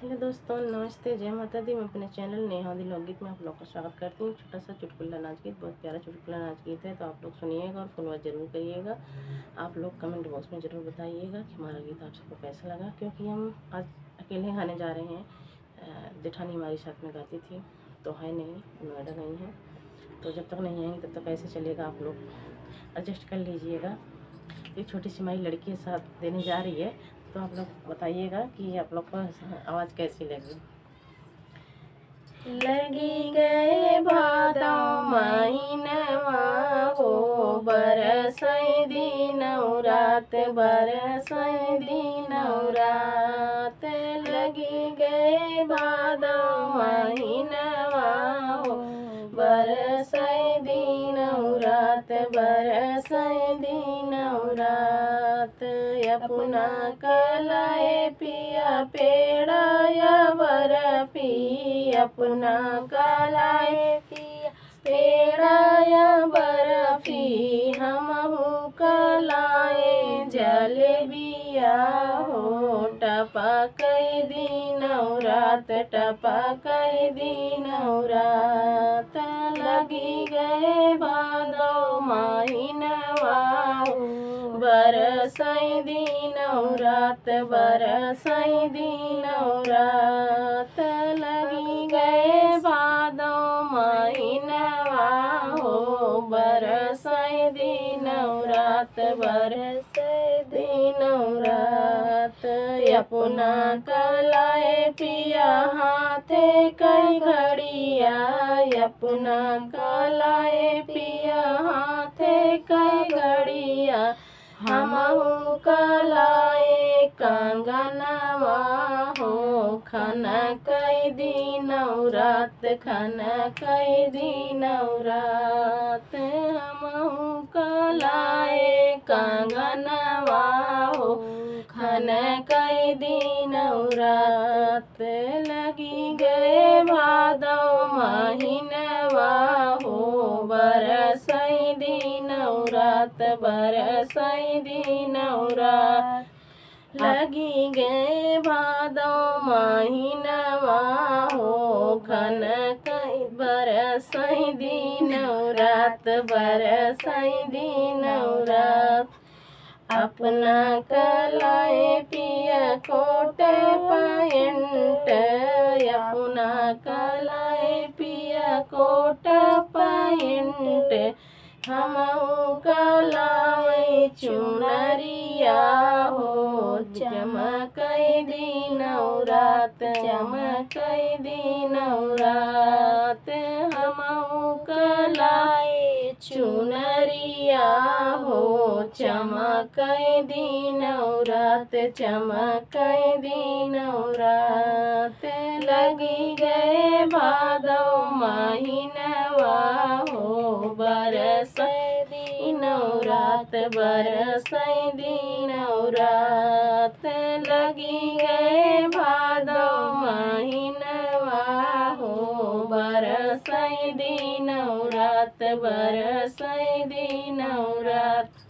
Hello दोस्तों, नमस्ते, जय माता दी। मैं अपने चैनल नेहा दी लोकगीत में आप लोग का स्वागत करती हूँ। छोटा सा चुटकुला नाच गीत, बहुत प्यारा चुटकुला नाच गीत है, तो आप लोग सुनिएगा और फॉलो जरूर करिएगा। आप लोग कमेंट बॉक्स में ज़रूर बताइएगा कि हमारा गीत आप सबको कैसा लगा, क्योंकि हम आज अकेले गाने जा रहे हैं। जेठानी हमारी साथ में गाती थी, तो है नहीं, नोएडा नहीं है, तो जब तक नहीं आएंगे तब तक कैसे चलेगा। आप लोग एडजस्ट कर लीजिएगा। एक छोटी सी हमारी लड़की साथ देने जा रही है, तो आप लोग बताइएगा कि आप लोग को आवाज़ कैसी लगी। लगी गए भादो महीनवा हो, बरसई दिनौ रात, बरसई दिनौ रात। लगी गए भादो महीनवा हो, बरसई दिनौ रात, बरसई दिनौ रात। अपना कलाए पिया पेड़ा या बर्फी, अपना कलाए पिया पेड़ा या बर्फी, हमहू कलाए जलेबिया हो। टपकई दिनौ रात, टपकई दिनौ रात। लगी गए भादो महीनवा हो, बरसई दिनौ रात, बरसई दिनौ रात। लगी गए भादो महीनवा हो, बरसई दिनौ रात, बरसई दिनौ रात। अपना कलाए पिया हाथे कई घड़िया, अपना कलाए पिया हाथे कई घड़िया, हमहू कलाए कंगनवा हो। खनकई दिनौ रात, खनकई दिनौ रात, हमहू कलाए कंगनवा हो। खनकई दिनौ रात। लगी गए भादो महीनवा हो, बरसई दिनौ रात, बरसई दिनौ रात। लगी गए भादो महीनवा हो, खनकई बरसई दिनौ रात, बरसई दिनौ रात। अपना कलाए पिया कोट पैंट, अपना कलाए पिया कोट पैंट, हमहू कलाए चुनरिया हो। चमकई दिनौ रात, चमकई दिनौ रात, हमहू कलाए चुनरिया हो। चमकई दिनौ रात, चमकई दिनौ रात। लगी गए भादो महीनवा हो, बरसई दिनौ रात, बरसई दिनौ रात। लगी गए भादो महीनवा हो, बरसई दिनौ रात, बरसई दिनौ रात।